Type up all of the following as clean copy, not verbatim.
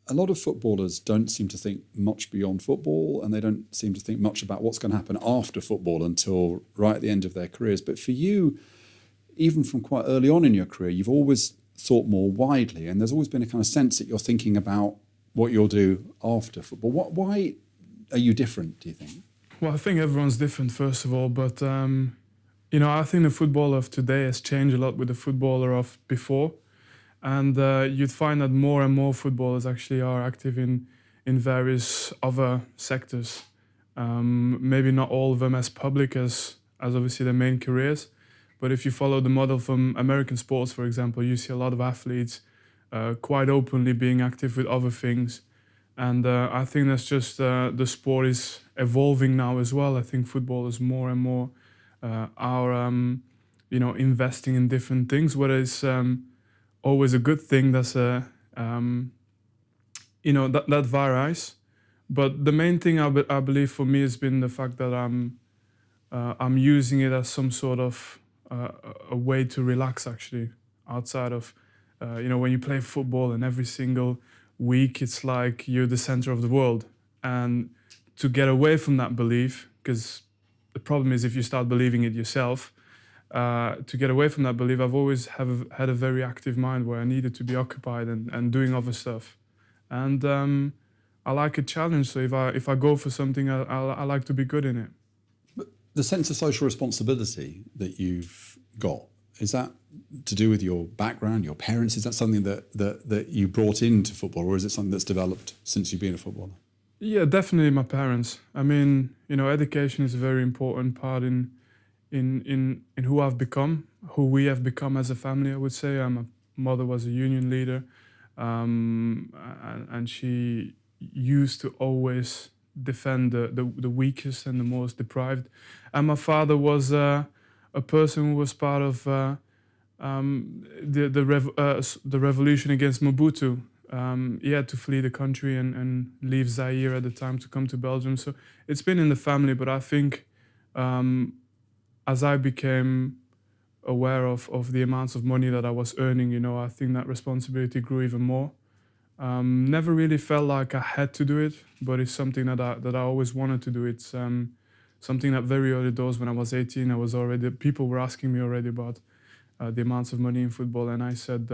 a lot of footballers don't seem to think much beyond football, and they don't seem to think much about what's going to happen after football until right at the end of their careers. But for you, even from quite early on in your career, you've always thought more widely, and there's always been a kind of sense that you're thinking about what you'll do after football. Why are you different, do you think? Well, I think everyone's different, first of all, but I think the footballer of today has changed a lot with the footballer of before. And you'd find that more and more footballers actually are active in various other sectors. Maybe not all of them as public as obviously their main careers. But if you follow the model from American sports, for example, you see a lot of athletes quite openly being active with other things. And I think that's just the sport is evolving now as well. I think footballers more and more are investing in different things, whether it's always a good thing. That's that varies. But the main thing I believe for me has been the fact that I'm using it as some sort of a way to relax, actually, outside of when you play football and every single week it's like you're the center of the world, and to get away from that belief, because the problem is if you start believing it yourself. To get away from that belief, I've always had a very active mind where I needed to be occupied and doing other stuff. And I like a challenge, so if I go for something, I like to be good in it. But the sense of social responsibility that you've got, is that to do with your background, your parents? Is that something that you brought into football, or is it something that's developed since you've been a footballer? Yeah, definitely my parents. I mean, education is a very important part in who I've become, who we have become as a family, I would say. My mother was a union leader, and she used to always defend the weakest and the most deprived. And my father was a person who was part of the revolution against Mobutu. He had to flee the country and leave Zaire at the time to come to Belgium. So it's been in the family, but I think as I became aware of the amounts of money that I was earning, I think that responsibility grew even more. Never really felt like I had to do it, but it's something that I always wanted to do. It's something that very early doors, when I was 18, people were asking me already about the amounts of money in football, and I said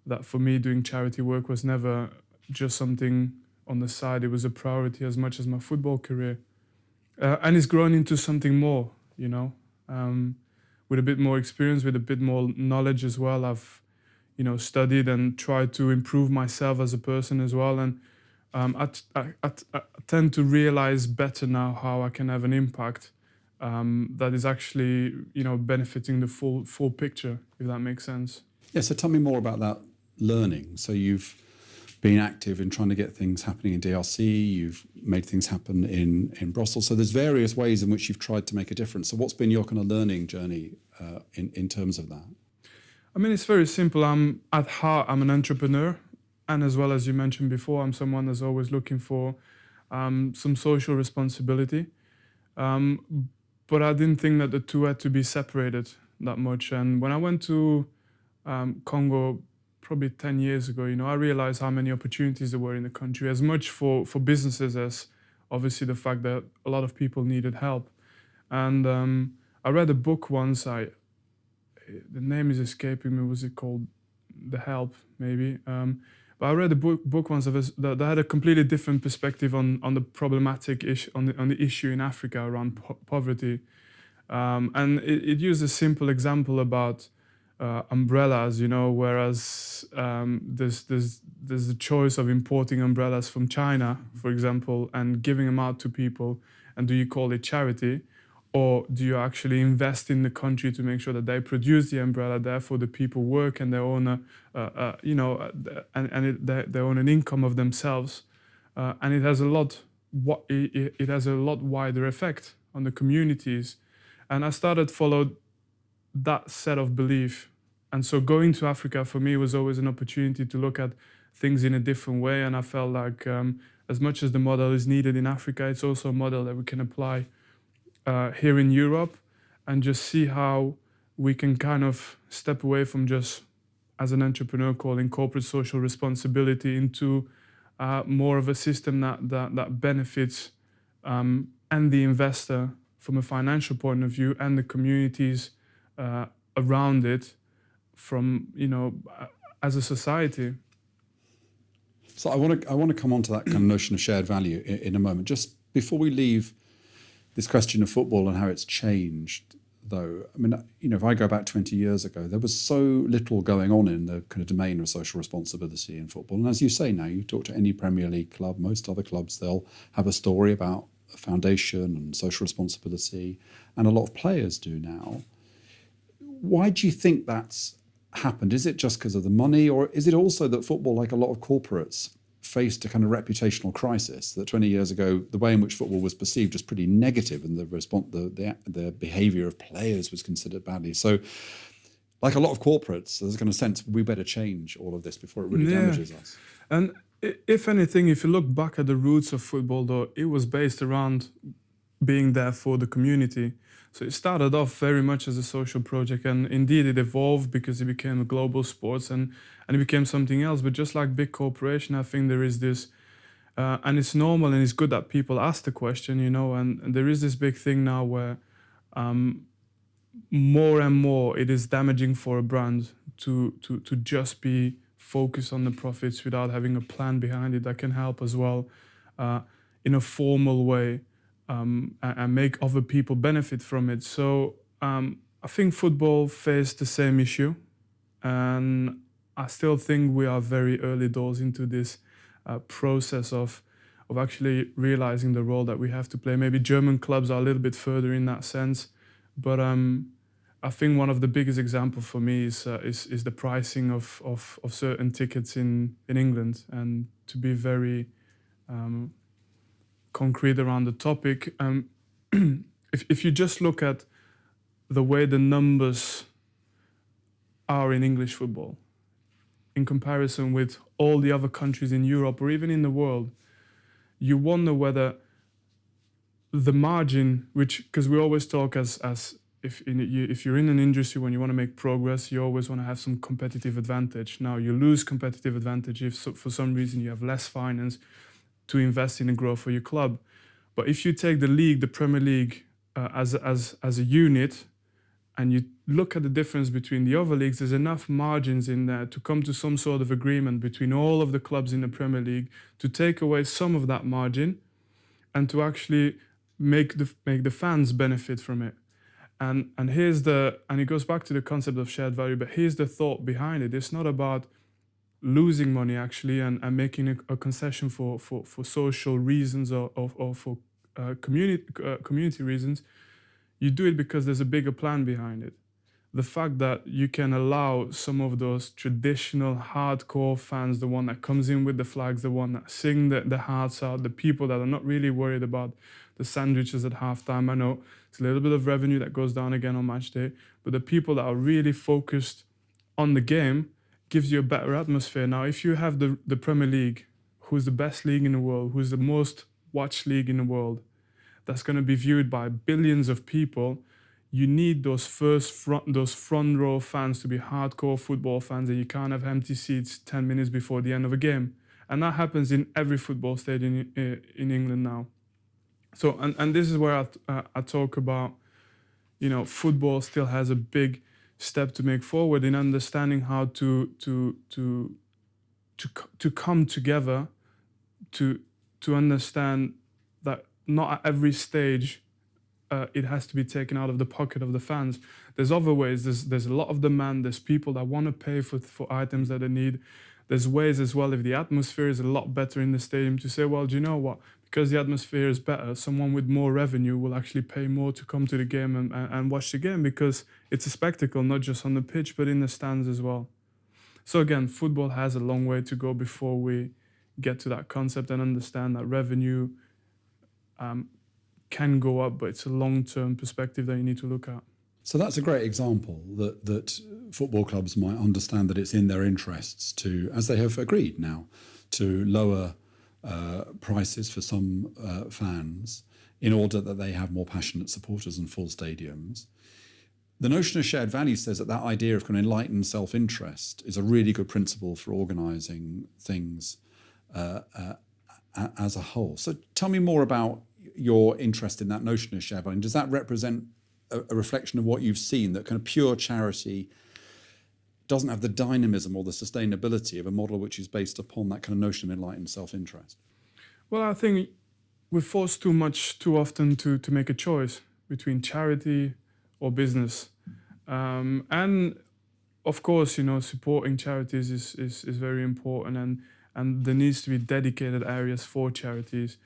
that for me doing charity work was never just something on the side. It was a priority as much as my football career, and it's grown into something more. With a bit more experience, with a bit more knowledge as well. I've, studied and tried to improve myself as a person as well. And I tend to realize better now how I can have an impact that is actually, benefiting the full picture, if that makes sense. Yeah, so tell me more about that learning. So you've been active in trying to get things happening in DRC, you've made things happen in Brussels. So there's various ways in which you've tried to make a difference. So what's been your kind of learning journey in terms of that? I mean, it's very simple. At heart, I'm an entrepreneur. And as well as you mentioned before, I'm someone that's always looking for some social responsibility. But I didn't think that the two had to be separated that much. And when I went to Congo, probably 10 years ago, I realized how many opportunities there were in the country, as much for businesses as obviously the fact that a lot of people needed help. And I read a book once, the name is escaping me, was it called The Help, maybe? But I read a book once that had a completely different perspective on the problematic issue, on the issue in Africa around poverty. And it used a simple example about umbrellas, whereas there's the choice of importing umbrellas from China, for example, and giving them out to people. And do you call it charity? Or do you actually invest in the country to make sure that they produce the umbrella, therefore the people work and they own they own an income of themselves, and it has a lot wider effect on the communities. And I started follow that set of belief. And so going to Africa for me was always an opportunity to look at things in a different way. And I felt like as much as the model is needed in Africa, it's also a model that we can apply here in Europe, and just see how we can kind of step away from just, as an entrepreneur, calling corporate social responsibility into more of a system that benefits and the investor from a financial point of view and the communities around it from, as a society. So I want to come on to that kind of notion of shared value in a moment. Just before we leave this question of football and how it's changed, though, I mean, if I go back 20 years ago, there was so little going on in the kind of domain of social responsibility in football. And as you say now, you talk to any Premier League club, most other clubs, they'll have a story about a foundation and social responsibility, and a lot of players do now. Why do you think that's happened? Is it just because of the money, or is it also that football, like a lot of corporates, faced a kind of reputational crisis? That 20 years ago, the way in which football was perceived was pretty negative, and the behaviour of players was considered badly. So, like a lot of corporates, there's a kind of sense we better change all of this before it really damages us. And if anything, if you look back at the roots of football, though, it was based around being there for the community. So it started off very much as a social project, and indeed it evolved because it became a global sport and it became something else. But just like big corporation, I think there is this, and it's normal and it's good that people ask the question, and there is this big thing now where more and more it is damaging for a brand to just be focused on the profits without having a plan behind it that can help as well in a formal way. And make other people benefit from it. So I think football faced the same issue, and I still think we are very early doors into this process of actually realizing the role that we have to play. Maybe German clubs are a little bit further in that sense, but I think one of the biggest examples for me is the pricing of certain tickets in England, and to be very concrete around the topic. If you just look at the way the numbers are in English football in comparison with all the other countries in Europe or even in the world, you wonder whether the margin, because we always talk as if you're in an industry, when you want to make progress, you always want to have some competitive advantage. Now you lose competitive advantage if for some reason you have less finance to invest in and grow for your club. But if you take the league, the Premier League, as a unit, and you look at the difference between the other leagues, there's enough margins in there to come to some sort of agreement between all of the clubs in the Premier League to take away some of that margin and to actually make the fans benefit from it. And it goes back to the concept of shared value, but here's the thought behind it. It's not about losing money actually and making a concession for social reasons or for community reasons. You do it because there's a bigger plan behind it. The fact that you can allow some of those traditional hardcore fans, the one that comes in with the flags, the one that sing the hearts out, the people that are not really worried about the sandwiches at halftime. I know it's a little bit of revenue that goes down again on match day, but the people that are really focused on the game gives you a better atmosphere. Now, if you have the Premier League, who's the best league in the world, who's the most watched league in the world, that's going to be viewed by billions of people, you need those front row fans to be hardcore football fans, and you can't have empty seats 10 minutes before the end of a game. And that happens in every football stadium in England now. So, and this is where I talk about, football still has a big step to make forward in understanding how to come together to understand that not at every stage it has to be taken out of the pocket of the fans. There's other ways. There's a lot of demand. There's people that want to pay for items that they need. There's ways as well, if the atmosphere is a lot better in the stadium, to say, well, do you know what? Because the atmosphere is better, someone with more revenue will actually pay more to come to the game and watch the game, because it's a spectacle, not just on the pitch, but in the stands as well. So again, football has a long way to go before we get to that concept and understand that revenue can go up, but it's a long-term perspective that you need to look at. So that's a great example that football clubs might understand that it's in their interests to, as they have agreed now, to lower prices for some fans in order that they have more passionate supporters and full stadiums. The notion of shared value says that idea of kind of enlightened self-interest is a really good principle for organising things as a whole. So tell me more about your interest in that notion of shared value. Does that represent a reflection of what you've seen, that kind of pure charity doesn't have the dynamism or the sustainability of a model which is based upon that kind of notion of enlightened self-interest? Well, I think we're forced too often to make a choice between charity or business. And of course, supporting charities is very important, and there needs to be dedicated areas for charities.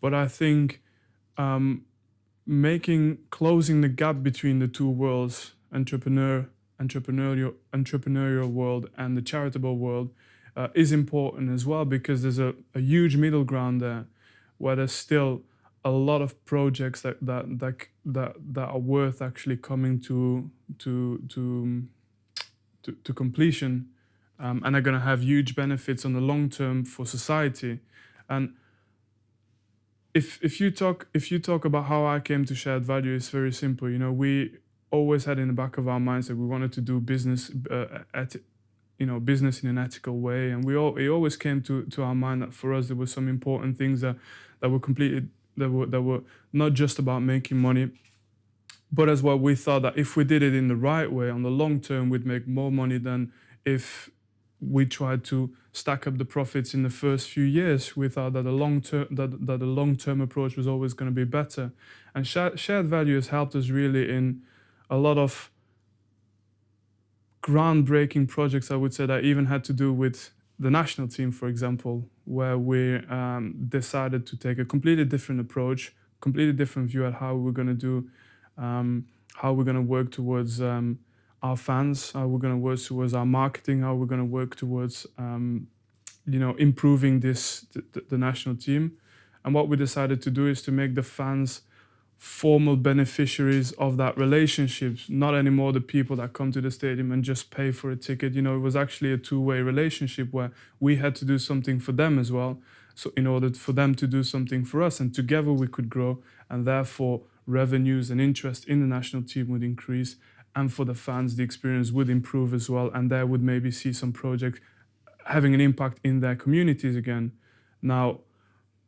But I think closing the gap between the two worlds, entrepreneurial world and the charitable world, is important as well, because there's a huge middle ground there, where there's still a lot of projects that are worth actually coming to completion, and are going to have huge benefits on the long term for society. And if you talk about how I came to shared value, it's very simple. We always had in the back of our minds that we wanted to do business, business in an ethical way, and it always came to our mind that for us there were some important things that were completed, that were not just about making money, but as well we thought that if we did it in the right way, on the long term, we'd make more money than if we tried to stack up the profits in the first few years. We thought that the long-term approach was always going to be better. And shared value has helped us really in a lot of groundbreaking projects, I would say, that even had to do with the national team, for example, where we decided to take a completely different approach, completely different view at how we're going to do, how we're going to work towards our fans, how we're going to work towards our marketing, how we're going to work towards improving the national team. And what we decided to do is to make the fans formal beneficiaries of that relationship, not anymore the people that come to the stadium and just pay for a ticket. It was actually a two-way relationship where we had to do something for them as well, so in order for them to do something for us, and together we could grow, and therefore revenues and interest in the national team would increase, and for the fans the experience would improve as well, and they would maybe see some project having an impact in their communities again. Now,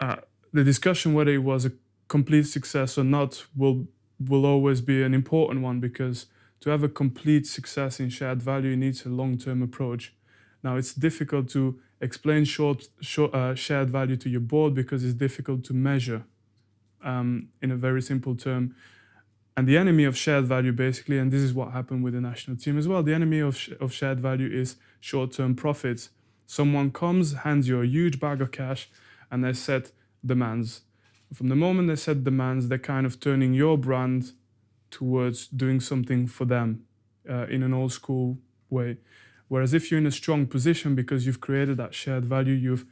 the discussion whether it was a complete success or not will always be an important one, because to have a complete success in shared value, it needs a long-term approach. Now, it's difficult to explain shared value to your board, because it's difficult to measure in a very simple term. And the enemy of shared value, basically, and this is what happened with the national team as well, the enemy of shared value is short-term profits. Someone comes, hands you a huge bag of cash, and they set demands. From the moment they set demands, they're kind of turning your brand towards doing something for them in an old school way. Whereas if you're in a strong position because you've created that shared value, you've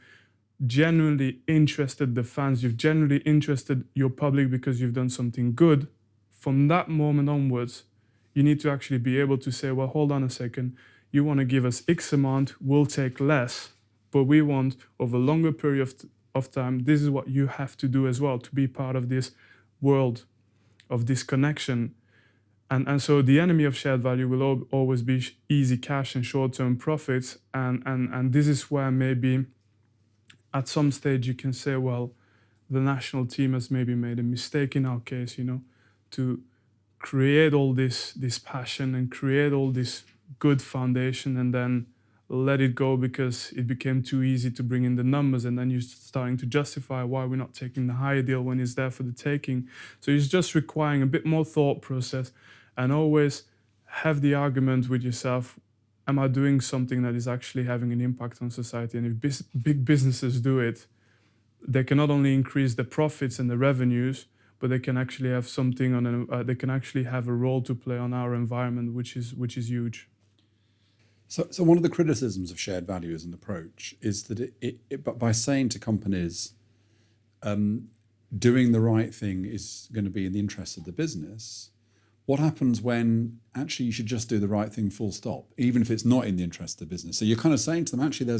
genuinely interested the fans, you've genuinely interested your public because you've done something good, from that moment onwards, you need to actually be able to say, well, hold on a second, you want to give us X amount, we'll take less, but we want over a longer period of time, this is what you have to do as well to be part of this world of this connection. And so the enemy of shared value will always be easy cash and short-term profits. And this is where maybe at some stage you can say, well, the national team has maybe made a mistake in our case, to create all this passion and create all this good foundation and then let it go because it became too easy to bring in the numbers, and then you're starting to justify why we're not taking the higher deal when it's there for the taking. So it's just requiring a bit more thought process, and always have the argument with yourself, am I doing something that is actually having an impact on society? And if big businesses do it, they can not only increase the profits and the revenues, but they can actually have something they can actually have a role to play on our environment, which is huge. So one of the criticisms of shared value as an approach is that but by saying to companies, doing the right thing is going to be in the interest of the business, what happens when actually you should just do the right thing full stop, even if it's not in the interest of the business? So you're kind of saying to them, actually,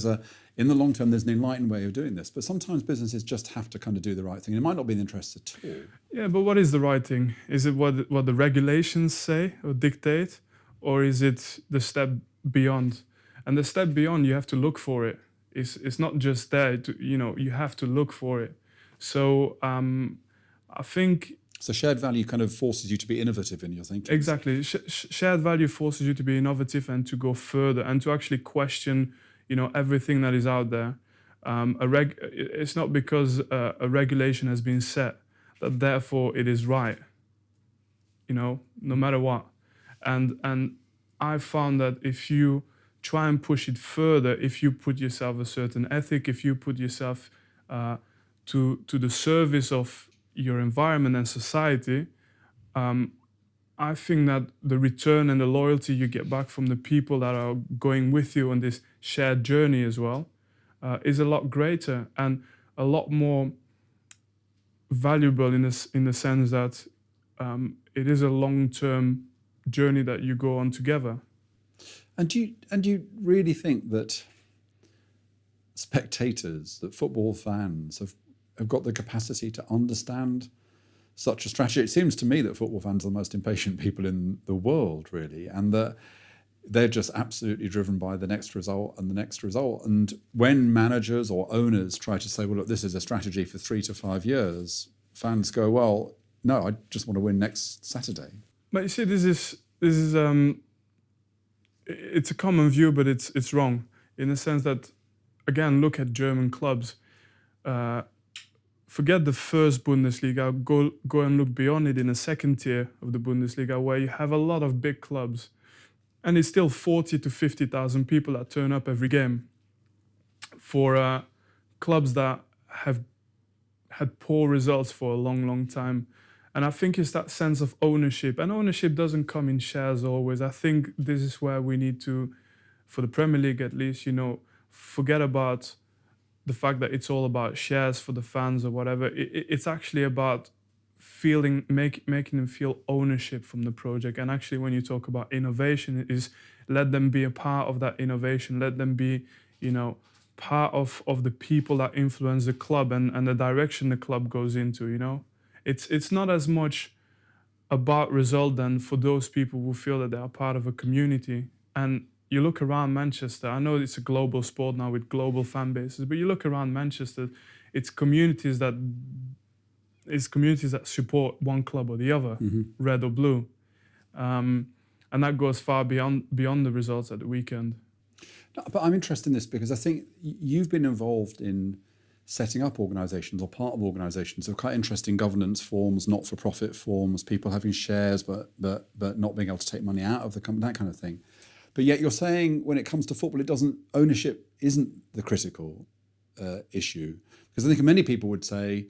in the long term, there's an enlightened way of doing this, but sometimes businesses just have to kind of do the right thing. It might not be in the interest at all. Yeah, but what is the right thing? Is it what the regulations say or dictate, or is it the step beyond? And the step beyond, you have to look for it. It's not just there. You have to look for it. So I think So shared value kind of forces you to be innovative in your thinking. exactly shared value forces you to be innovative and to go further and to actually question, everything that is out there. It's not because a regulation has been set that therefore it is right. No matter what. And I found that if you try and push it further, if you put yourself a certain ethic, if you put yourself to the service of your environment and society, I think that the return and the loyalty you get back from the people that are going with you on this shared journey as well is a lot greater and a lot more valuable in the sense that it is a long-term journey that you go on together. And do you really think that spectators, that football fans have got the capacity to understand such a strategy? It seems to me that football fans are the most impatient people in the world, really, and that they're just absolutely driven by the next result and the next result. And when managers or owners try to say, well, look, this is a strategy for 3 to 5 years, fans go, well, no, I just want to win next Saturday. But you see, this is it's a common view, but it's wrong in the sense that, again, look at German clubs. Forget the first Bundesliga. Go and look beyond it in the second tier of the Bundesliga, where you have a lot of big clubs, and it's still 40 to 50,000 people that turn up every game. For clubs that have had poor results for a long, long time. And I think it's that sense of ownership. And ownership doesn't come in shares always. I think this is where we need to, for the Premier League at least, forget about the fact that it's all about shares for the fans or whatever. It's actually about making them feel ownership from the project. And actually, when you talk about innovation, is let them be a part of that innovation. Let them be, part of the people that influence the club and the direction the club goes into. It's not as much about result than for those people who feel that they are part of a community. And you look around Manchester, I know it's a global sport now with global fan bases, but you look around Manchester, it's communities that support one club or the other, red or blue. And that goes far beyond the results at the weekend. No, but I'm interested in this because I think you've been involved in setting up organisations or part of organisations of quite interesting governance forms, not-for-profit forms, people having shares but not being able to take money out of the company, that kind of thing. But yet you're saying when it comes to football, ownership isn't the critical issue. Because I think many people would say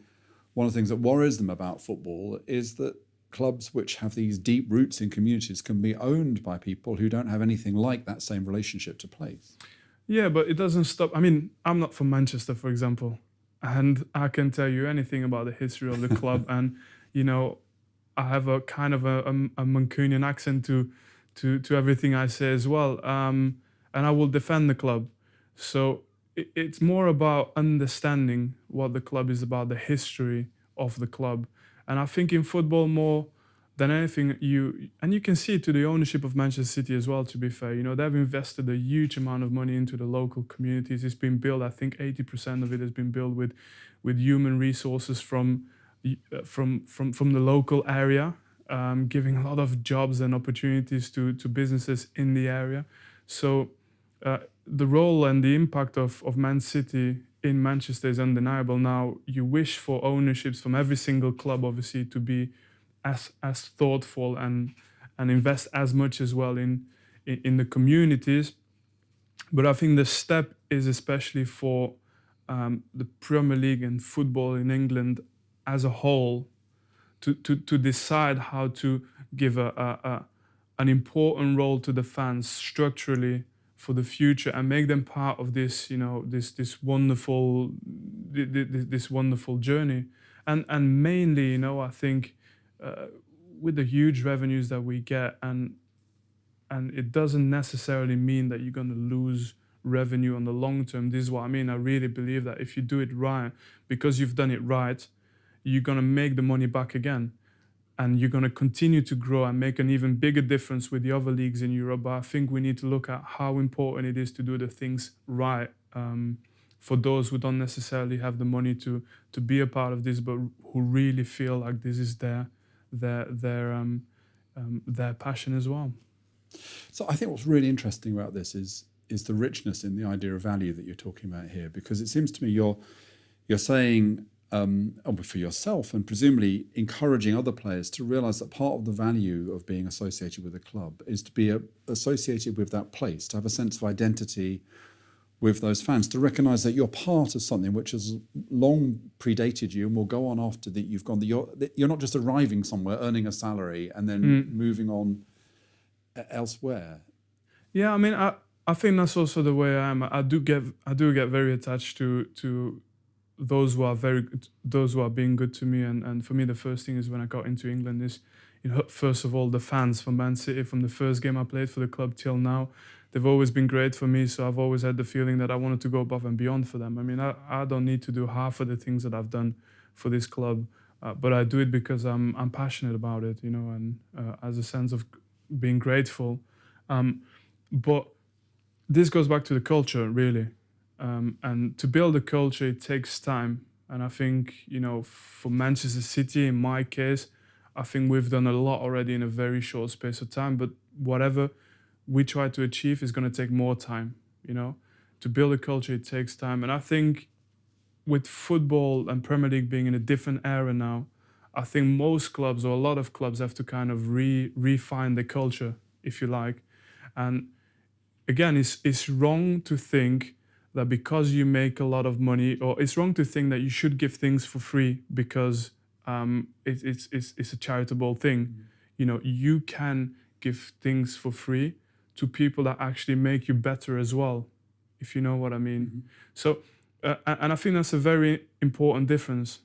one of the things that worries them about football is that clubs which have these deep roots in communities can be owned by people who don't have anything like that same relationship to place. Yeah, but it doesn't stop. I mean, I'm not from Manchester, for example, and I can tell you anything about the history of the club. And, I have a kind of a Mancunian accent to everything I say as well. And I will defend the club. So it's more about understanding what the club is about, the history of the club. And I think in football more than anything, you can see it to the ownership of Manchester City as well, to be fair. They've invested a huge amount of money into the local communities. It's been built, I think 80% of it has been built with human resources from the local area, giving a lot of jobs and opportunities to businesses in the area. So the role and the impact of Man City in Manchester is undeniable. Now, you wish for ownerships from every single club, obviously, to be as thoughtful and invest as much as well in the communities. But I think the step is especially for the Premier League and football in England as a whole to decide how to give an important role to the fans structurally for the future and make them part of this, this wonderful journey. And mainly, I think with the huge revenues that we get, and it doesn't necessarily mean that you're going to lose revenue on the long term. This is what I mean. I really believe that if you do it right, because you've done it right, you're going to make the money back again. And you're going to continue to grow and make an even bigger difference with the other leagues in Europe. But I think we need to look at how important it is to do the things right. for those who don't necessarily have the money to be a part of this, but who really feel like this is their passion as well. So I think what's really interesting about this is the richness in the idea of value that you're talking about here, because it seems to me you're saying for yourself and presumably encouraging other players to realise that part of the value of being associated with a club is to be associated with that place, to have a sense of identity with those fans, to recognise that you're part of something which has long predated you and will go on after that you've gone. You're not just arriving somewhere, earning a salary and then moving on elsewhere. Yeah, I mean, I think that's also the way I am. I do get very attached to those who are being good to me. And for me, the first thing is when I got into England is, first of all, the fans from Man City, from the first game I played for the club till now. They've always been great for me, so I've always had the feeling that I wanted to go above and beyond for them. I mean, I don't need to do half of the things that I've done for this club, but I do it because I'm passionate about it, and as a sense of being grateful. But this goes back to the culture, really. And to build a culture, it takes time. And I think, for Manchester City, in my case, I think we've done a lot already in a very short space of time. But whatever we try to achieve is going to take more time, To build a culture, it takes time. And I think with football and Premier League being in a different era now, I think most clubs or a lot of clubs have to kind of refine the culture, if you like. And again, it's wrong to think that because you make a lot of money, or it's wrong to think that you should give things for free because it's a charitable thing. You can give things for free to people that actually make you better as well, if you know what I mean. Mm-hmm. So, and I think that's a very important difference,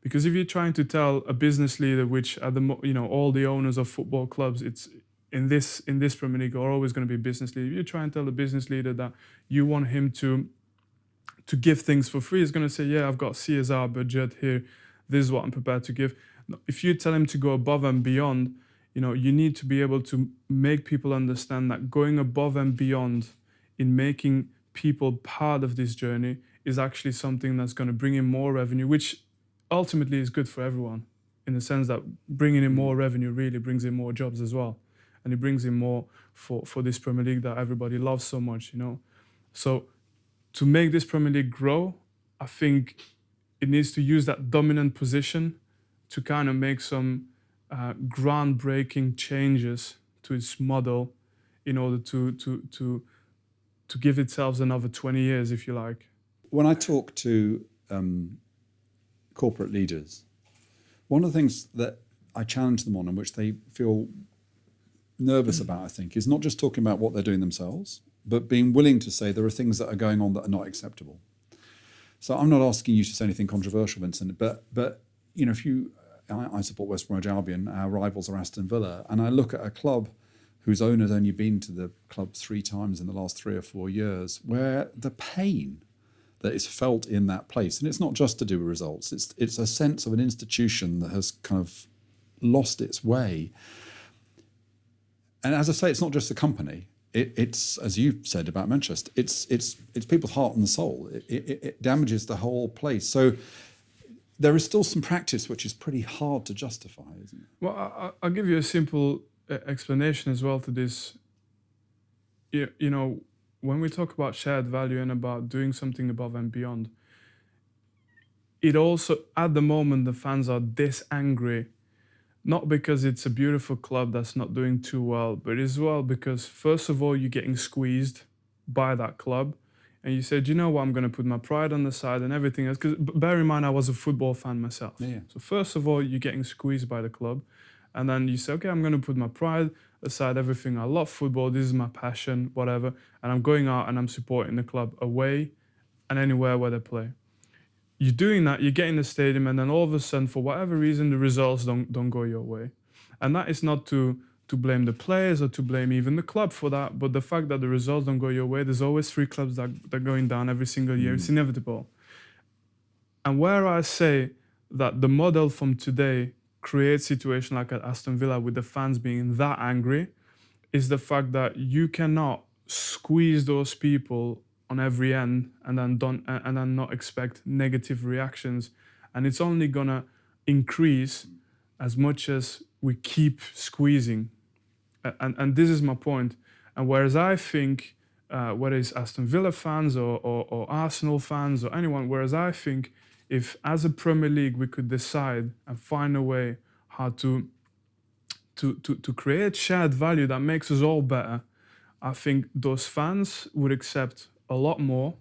because if you're trying to tell a business leader, which are all the owners of football clubs, it's in this Premier League are always going to be a business leader. If you try and tell a business leader that you want him to give things for free, he's going to say, yeah, I've got CSR budget here. This is what I'm prepared to give. If you tell him to go above and beyond, you need to be able to make people understand that going above and beyond in making people part of this journey is actually something that's going to bring in more revenue, which ultimately is good for everyone, in the sense that bringing in more revenue really brings in more jobs as well. And it brings in more for this Premier League that everybody loves so much, So to make this Premier League grow, I think it needs to use that dominant position to kind of make some groundbreaking changes to its model in order to give itself another 20 years, if you like. When I talk to corporate leaders, one of the things that I challenge them on, and which they feel nervous about, I think, is not just talking about what they're doing themselves, but being willing to say there are things that are going on that are not acceptable. So I'm not asking you to say anything controversial, Vincent, but I support West Bromwich Albion. Our rivals are Aston Villa, and I look at a club whose owner's only been to the club 3 times in the last 3 or 4 years, where the pain that is felt in that place, and it's not just to do with results, it's a sense of an institution that has kind of lost its way. And as I say, it's not just the company. It's, as you said about Manchester, it's people's heart and soul. It damages the whole place. So there is still some practice which is pretty hard to justify, isn't it? Well, I'll give you a simple explanation as well to this. When we talk about shared value and about doing something above and beyond, it also, at the moment, the fans are this angry, not because it's a beautiful club that's not doing too well, but as well because, first of all, you're getting squeezed by that club. And you said, I'm going to put my pride on the side and everything else. Because bear in mind, I was a football fan myself. Yeah. So first of all, you're getting squeezed by the club. And then you say, okay, I'm going to put my pride aside, everything. I love football. This is my passion, whatever. And I'm going out and I'm supporting the club away and anywhere where they play. You're doing that, you get in the stadium, and then all of a sudden, for whatever reason, the results don't go your way. And that is not to blame the players or to blame even the club for that, but the fact that the results don't go your way, there's always 3 clubs that are going down every single year. It's inevitable. And where I say that the model from today creates situation like at Aston Villa with the fans being that angry is the fact that you cannot squeeze those people on every end, and then not expect negative reactions. And it's only gonna increase as much as we keep squeezing. And this is my point. And whereas I think, whether it's Aston Villa fans or Arsenal fans or anyone, whereas I think if as a Premier League we could decide and find a way how to create shared value that makes us all better, I think those fans would accept a lot more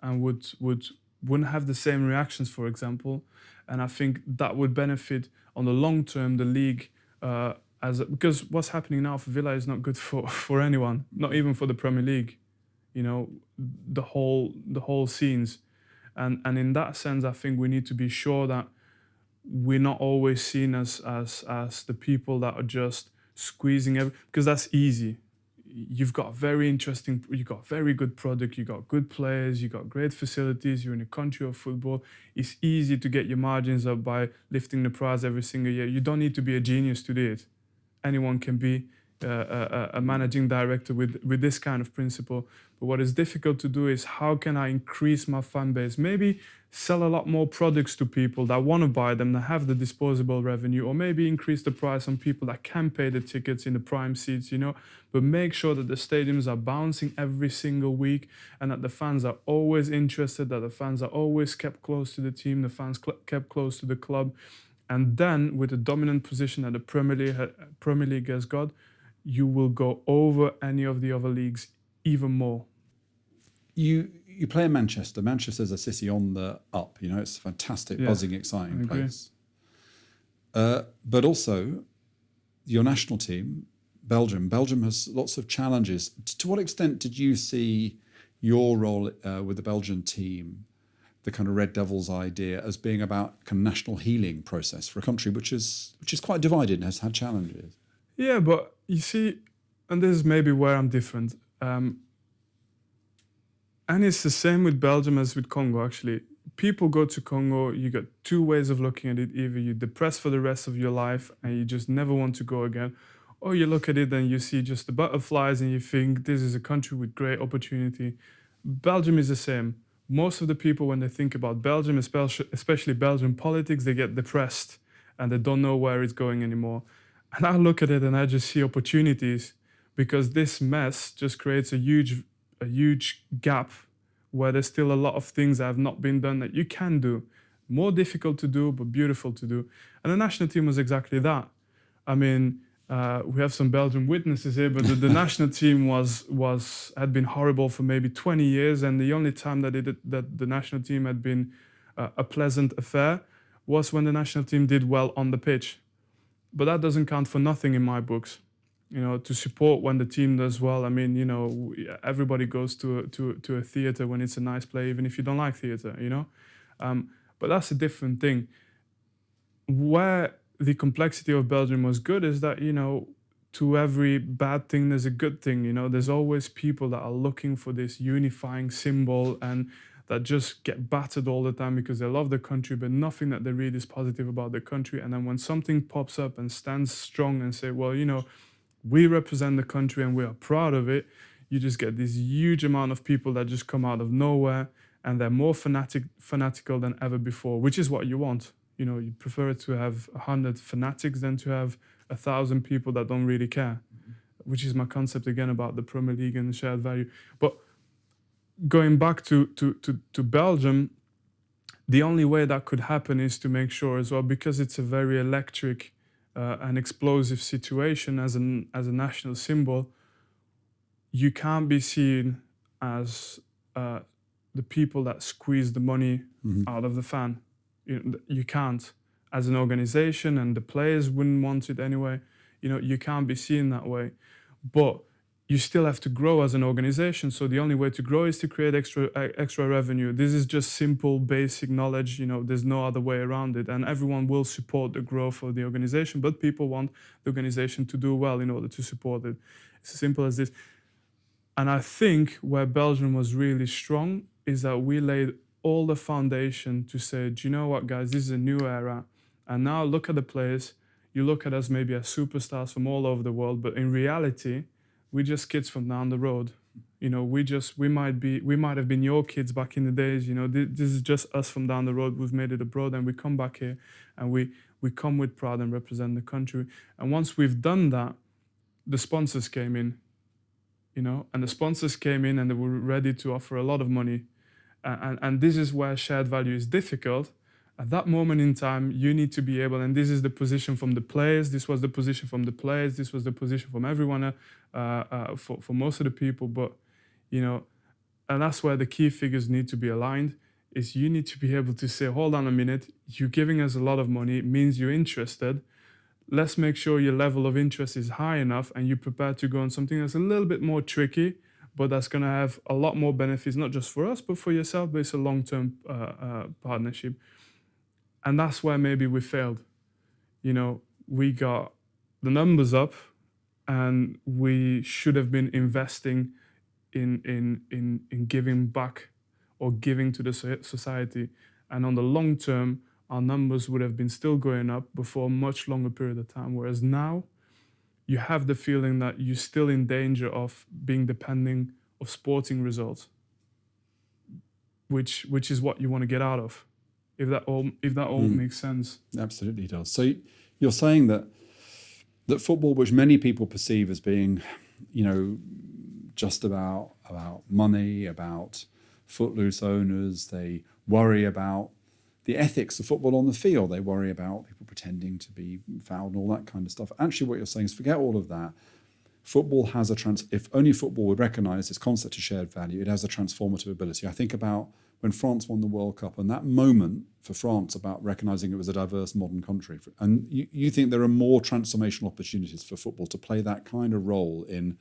and wouldn't have the same reactions, for example. And I think that would benefit on the long term the league, because what's happening now for Villa is not good for anyone, not even for the Premier League. You know, the whole scenes, and in that sense, I think we need to be sure that we're not always seen as the people that are just squeezing because that's easy. You've got you've got very good product, you got good players, you got great facilities, you're in a country of football. It's easy to get your margins up by lifting the price every single year. You don't need to be a genius to do it. Anyone can be a managing director with this kind of principle. But what is difficult to do is how can I increase my fan base? Maybe sell a lot more products to people that want to buy them, that have the disposable revenue, or maybe increase the price on people that can pay the tickets in the prime seats, but make sure that the stadiums are bouncing every single week and that the fans are always interested, that the fans are always kept close to the team, the fans kept close to the club. And then with the dominant position that the Premier League has got, you will go over any of the other leagues even more. You play in Manchester. Manchester's a city on the up. It's a fantastic, buzzing, exciting place. But also, your national team, Belgium. Belgium has lots of challenges. To what extent did you see your role with the Belgian team, the kind of Red Devils idea, as being about kind of national healing process for a country which is quite divided and has had challenges? Yeah, but you see, and this is maybe where I'm different. And it's the same with Belgium as with Congo, actually. People go to Congo, you got two ways of looking at it. Either you're depressed for the rest of your life and you just never want to go again, or you look at it and you see just the butterflies and you think this is a country with great opportunity. Belgium is the same. Most of the people, when they think about Belgium, especially Belgian politics, they get depressed and they don't know where it's going anymore. And I look at it and I just see opportunities, because this mess just creates a huge gap where there's still a lot of things that have not been done that you can do. More difficult to do, but beautiful to do. And the national team was exactly that. I mean, we have some Belgian witnesses here, but the national team had been horrible for maybe 20 years, and the only time that the national team had been a pleasant affair was when the national team did well on the pitch. But that doesn't count for nothing in my books. To support when the team does well. I mean, everybody goes to a theater when it's a nice play, even if you don't like theater, But that's a different thing. Where the complexity of Belgium was good is that, to every bad thing, there's a good thing. There's always people that are looking for this unifying symbol and that just get battered all the time because they love the country, but nothing that they read is positive about the country. And then when something pops up and stands strong and say, well, we represent the country and we are proud of it, you just get this huge amount of people that just come out of nowhere and they're more fanatical than ever before, which is what you want. You prefer to have 100 fanatics than to have 1,000 people that don't really care, which is my concept again about the Premier League and the shared value. But going back to Belgium, the only way that could happen is to make sure as well, because it's a very electric an explosive situation as a national symbol, you can't be seen as the people that squeeze the money out of the fan. You can't. As an organization, and the players wouldn't want it anyway, you can't be seen that way. But you still have to grow as an organization. So the only way to grow is to create extra revenue. This is just simple, basic knowledge. There's no other way around it. And everyone will support the growth of the organization, but people want the organization to do well in order to support it. It's as simple as this. And I think where Belgium was really strong is that we laid all the foundation to say, do you know what, guys, this is a new era. And now look at the players. You look at us maybe as superstars from all over the world, but in reality, we're just kids from down the road. You know, we might have been your kids back in the days. You know, this is just us from down the road. We've made it abroad, and we come back here, and we come with pride and represent the country. And once we've done that, the sponsors came in. You know, and the sponsors came in, and they were ready to offer a lot of money. And this is where shared value is difficult. At that moment in time, you need to be able, and this is the position from the players, this was the position from the players, this was the position from everyone, for most of the people. But, you know, and that's where the key figures need to be aligned, is you need to be able to say, hold on a minute, you're giving us a lot of money, it means you're interested. Let's make sure your level of interest is high enough and you're prepared to go on something that's a little bit more tricky, but that's going to have a lot more benefits, not just for us, but for yourself. But it's a long-term partnership. And that's where maybe we failed. You know, we got the numbers up, and we should have been investing in giving back or giving to the society. And on the long term, our numbers would have been still going up before a much longer period of time. Whereas now, you have the feeling that you're still in danger of being depending of sporting results, which is what you want to get out of. If that all makes sense. Absolutely does. So you're saying that football, which many people perceive as being, you know, just about money, about footloose owners, they worry about the ethics of football on the field. They worry about people pretending to be fouled and all that kind of stuff. Actually, what you're saying is forget all of that. Football has if only football would recognise its concept of shared value, it has a transformative ability. I think about when France won the World Cup and that moment for France about recognising it was a diverse modern country. And you think there are more transformational opportunities for football to play that kind of role in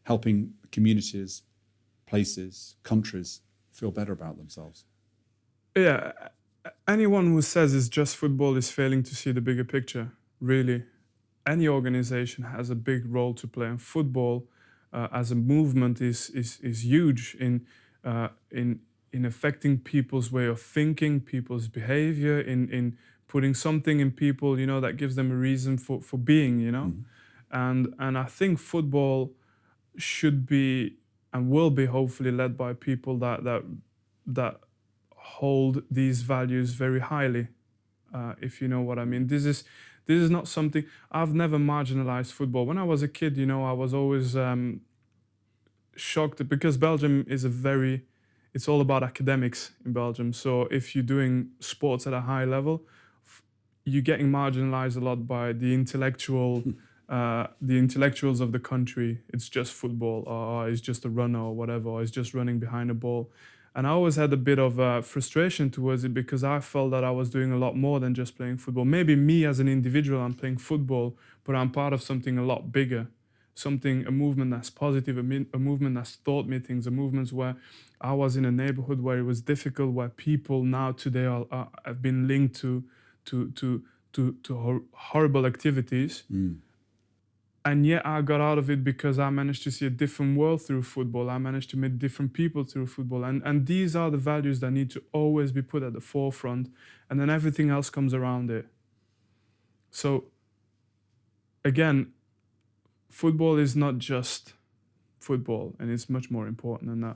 helping communities, places, countries feel better about themselves? Yeah. Anyone who says it's just football is failing to see the bigger picture, really. Any organization has a big role to play, and football as a movement is huge in affecting people's way of thinking, people's behavior, in putting something in people, you know, that gives them a reason for being, you know. And I think football should be and will be hopefully led by people that hold these values very highly, if you know what I mean. This is not something, I've never marginalized football. When I was a kid, you know, I was always shocked because Belgium is it's all about academics in Belgium. So if you're doing sports at a high level, you're getting marginalized a lot by the intellectuals of the country. It's just football, or it's just a runner or whatever, or it's just running behind a ball. And I always had a bit of frustration towards it because I felt that I was doing a lot more than just playing football. Maybe me as an individual, I'm playing football, but I'm part of something a lot bigger, a movement that's positive, a movement that's taught me things, a movement where I was in a neighborhood where it was difficult, where people now today have been linked to horrible activities. And yet I got out of it because I managed to see a different world through football. I managed to meet different people through football. And these are the values that need to always be put at the forefront. And then everything else comes around it. So, again, football is not just football. And it's much more important than that.